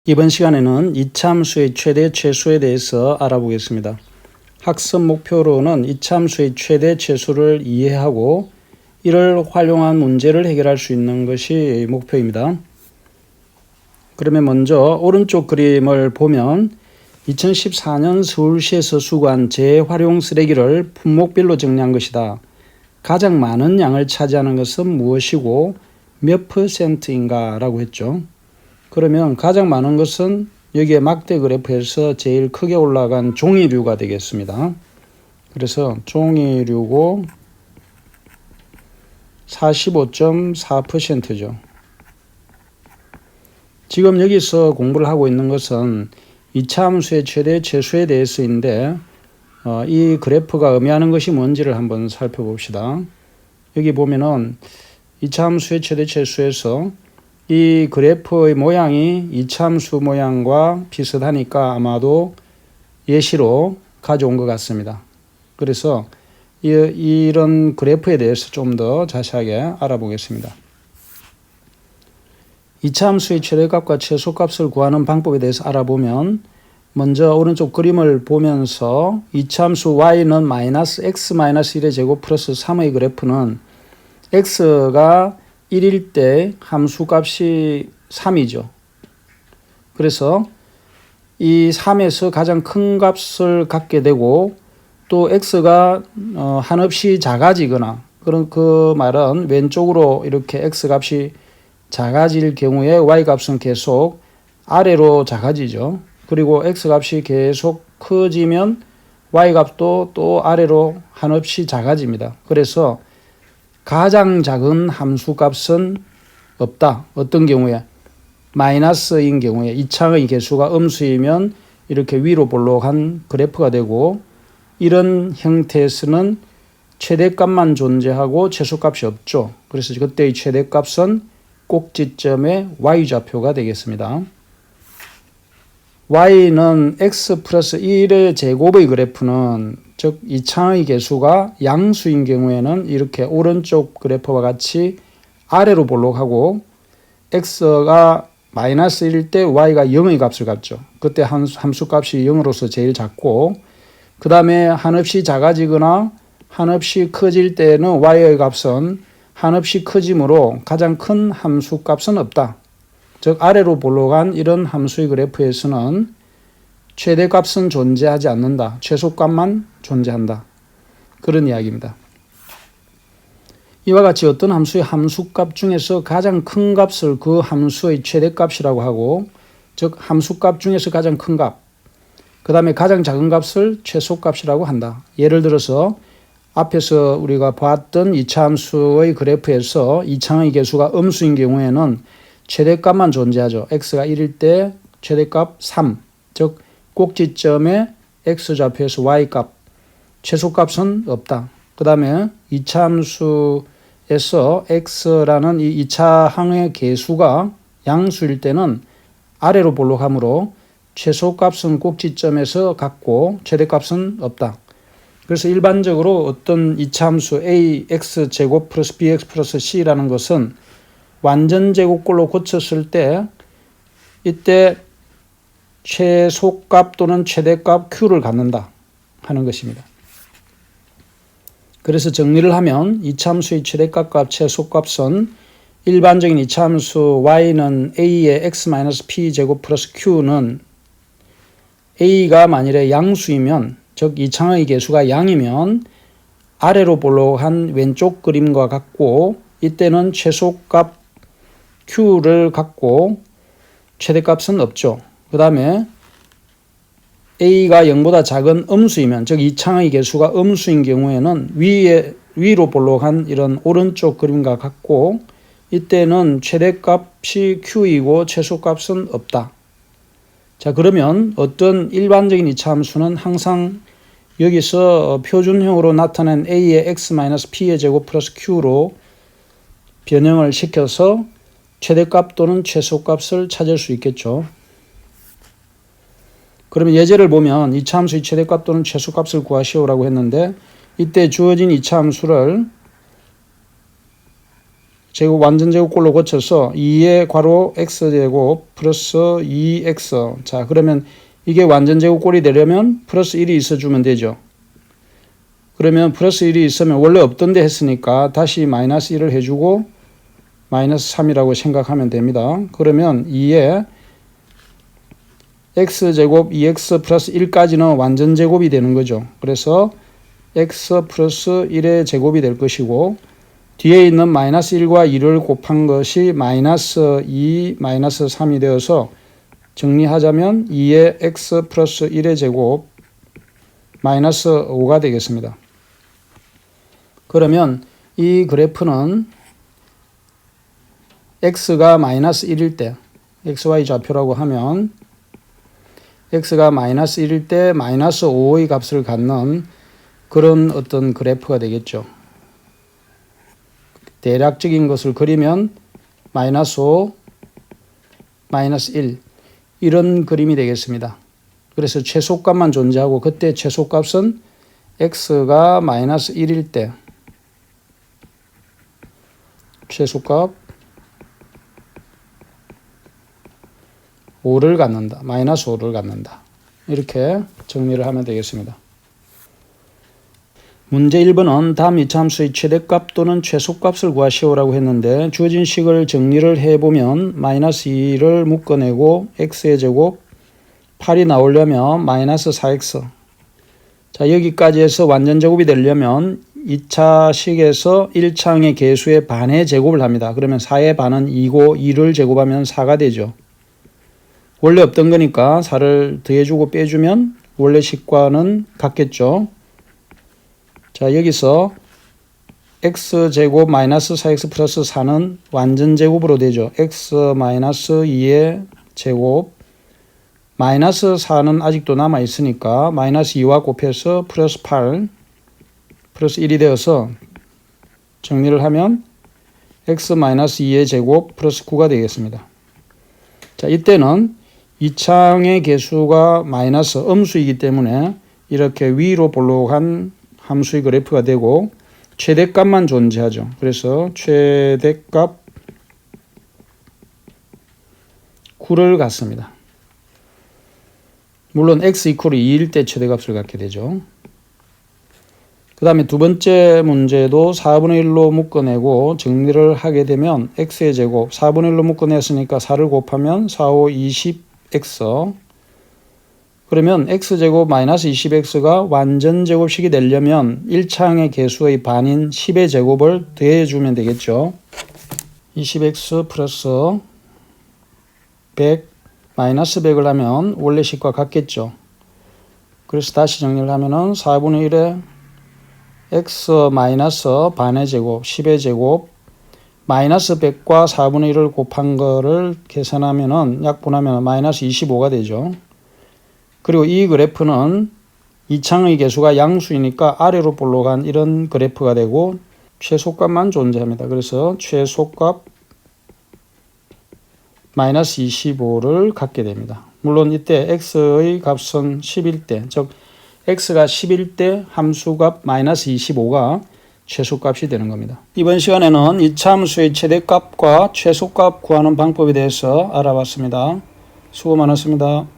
이번 시간에는 이차함수의 최대 최소에 대해서 알아보겠습니다. 학습 목표로는 이차함수의 최대 최소를 이해하고 이를 활용한 문제를 해결할 수 있는 것이 목표입니다. 그러면 먼저 오른쪽 그림을 보면 2014년 서울시에서 수거한 재활용 쓰레기를 품목별로 정리한 것이다. 가장 많은 양을 차지하는 것은 무엇이고 몇 %인가 라고 했죠. 그러면 가장 많은 것은 여기에 막대 그래프에서 제일 크게 올라간 종이류가 되겠습니다. 그래서 종이류고 45.4%죠. 지금 여기서 공부를 하고 있는 것은 이차함수의 최대 최소에 대해서인데 이 그래프가 의미하는 것이 뭔지를 한번 살펴봅시다. 여기 보면은 이차함수의 최대 최소에서 이 그래프의 모양이 이차함수 모양과 비슷하니까 아마도 예시로 가져온 것 같습니다. 그래서 이런 그래프에 대해서 좀 더 자세하게 알아보겠습니다. 이차함수의 최대값과 최소값을 구하는 방법에 대해서 알아보면 먼저 오른쪽 그림을 보면서 이차함수 y는 마이너스 x-1의 제곱 플러스 3의 그래프는 x가 1일 때 함수값이 3이죠. 그래서 이 3에서 가장 큰 값을 갖게 되고 또 x가 한없이 작아지거나 그런 그 말은 왼쪽으로 이렇게 x 값이 작아질 경우에 y 값은 계속 아래로 작아지죠. 그리고 x 값이 계속 커지면 y 값도 또 아래로 한없이 작아집니다. 그래서 가장 작은 함수 값은 없다. 어떤 경우에? 마이너스인 경우에 이차의 개수가 음수이면 이렇게 위로 볼록한 그래프가 되고 이런 형태에서는 최대값만 존재하고 최소값이 없죠. 그래서 그때의 최대값은 꼭지점의 y좌표가 되겠습니다. y는 x 플러스 1의 제곱의 그래프는 즉 이차의 개수가 양수인 경우에는 이렇게 오른쪽 그래프와 같이 아래로 볼록하고 x가 마이너스 1일 때 y가 0의 값을 갖죠. 그때 함수값이 0으로서 제일 작고 그 다음에 한없이 작아지거나 한없이 커질 때는 y의 값은 한없이 커지므로 가장 큰 함수값은 없다. 즉 아래로 볼록한 이런 함수의 그래프에서는 최대값은 존재하지 않는다. 최소값만 존재한다. 그런 이야기입니다. 이와 같이 어떤 함수의 함수값 중에서 가장 큰 값을 그 함수의 최대값이라고 하고 즉 함수값 중에서 가장 큰 값, 그 다음에 가장 작은 값을 최소값이라고 한다. 예를 들어서 앞에서 우리가 봤던 이차함수의 그래프에서 이차의 개수가 음수인 경우에는 최대값만 존재하죠. x가 1일 때 최대값 3, 즉 꼭지점의 x좌표에서 y값, 최소값은 없다. 그 다음에 이차함수에서 x라는 이 이차항의 개수가 양수일 때는 아래로 볼록하므로 최소값은 꼭지점에서 같고 최대값은 없다. 그래서 일반적으로 어떤 이차함수 ax 제곱 플러스 bx 플러스 c라는 것은 완전 제곱꼴로 고쳤을 때 이때 최소값 또는 최대값 q를 갖는다 하는 것입니다. 그래서 정리를 하면 이차함수의 최대값과 최소값은 일반적인 이차함수 y는 a의 x-p 제곱 플러스 q는 a가 만일에 양수이면 즉 이차의 개수가 양이면 아래로 볼록한 왼쪽 그림과 같고 이때는 최소값 q를 갖고 최대값은 없죠. 그 다음에 a가 0보다 작은 음수이면 즉 이차의 개수가 음수인 경우에는 위로 볼록한 이런 오른쪽 그림과 같고 이때는 최대값이 q이고 최소값은 없다. 자, 그러면 어떤 일반적인 이차함수는 항상 여기서 표준형으로 나타낸 a의 x-p의 제곱 플러스 q로 변형을 시켜서 최대값 또는 최소값을 찾을 수 있겠죠. 그러면 예제를 보면 이차함수의 최대값 또는 최소값을 구하시오라고 했는데 이때 주어진 이차함수를 제곱 완전 제곱꼴로 고쳐서 2의 괄호 x제곱 플러스 2x. 자, 그러면 이게 완전 제곱꼴이 되려면 플러스 1이 있어주면 되죠. 그러면 플러스 1이 있으면 원래 없던 데 했으니까 다시 마이너스 1을 해주고 마이너스 3이라고 생각하면 됩니다. 그러면 2에 x제곱 2x 플러스 1까지는 완전 제곱이 되는 거죠. 그래서 x 플러스 1의 제곱이 될 것이고 뒤에 있는 마이너스 1과 2를 곱한 것이 마이너스 2, 마이너스 3이 되어서 정리하자면 2의 x 플러스 1의 제곱 마이너스 5가 되겠습니다. 그러면 이 그래프는 x가 마이너스 1일 때, xy 좌표라고 하면 x가 마이너스 1일 때 마이너스 5의 값을 갖는 그런 어떤 그래프가 되겠죠. 대략적인 것을 그리면 마이너스 5, 마이너스 1 이런 그림이 되겠습니다. 그래서 최소값만 존재하고 그때 최소값은 x가 마이너스 1일 때 최소값 5를 갖는다. 마이너스 5를 갖는다. 이렇게 정리를 하면 되겠습니다. 문제 1번은 다음 이차함수의 최대값 또는 최소값을 구하시오라고 했는데 주어진 식을 정리를 해보면 마이너스 2를 묶어내고 x의 제곱 8이 나오려면 마이너스 4x. 자, 여기까지 해서 완전 제곱이 되려면 2차 식에서 1차항의 개수의 반의 제곱을 합니다. 그러면 4의 반은 2고 2를 제곱하면 4가 되죠. 원래 없던 거니까 4를 더해주고 빼주면 원래 식과는 같겠죠. 자, 여기서 x제곱 마이너스 4x 플러스 4는 완전 제곱으로 되죠. x 마이너스 2의 제곱 마이너스 4는 아직도 남아 있으니까 마이너스 2와 곱해서 플러스 8 플러스 1이 되어서 정리를 하면 x 마이너스 2의 제곱 플러스 9가 되겠습니다. 자, 이때는 2차항의 개수가 마이너스 음수이기 때문에 이렇게 위로 볼록한 함수의 그래프가 되고 최대값만 존재하죠. 그래서 최대값 9를 갖습니다. 물론 x 이퀄 2일 때 최대값을 갖게 되죠. 그 다음에 두 번째 문제도 4분의 1로 묶어내고 정리를 하게 되면 x의 제곱 4분의 1로 묶어냈으니까 4를 곱하면 4, 5, 20x. 그러면 x제곱 마이너스 20x가 완전 제곱식이 되려면 1차항의 개수의 반인 10의 제곱을 더해주면 되겠죠. 20x 플러스 100 마이너스 100을 하면 원래 식과 같겠죠. 그래서 다시 정리를 하면은 4분의 1에 x 마이너스 반의 제곱 10의 제곱 마이너스 100과 4분의 1을 곱한 거를 계산하면은 약분하면 마이너스 25가 되죠. 그리고 이 그래프는 이차항의 개수가 양수이니까 아래로 볼록한 이런 그래프가 되고 최소값만 존재합니다. 그래서 최소값 마이너스 25를 갖게 됩니다. 물론 이때 x의 값은 10일 때, 즉 x가 10일 때 함수값 마이너스 25가 최소값이 되는 겁니다. 이번 시간에는 이차함수의 최대값과 최소값 구하는 방법에 대해서 알아봤습니다. 수고 많았습니다.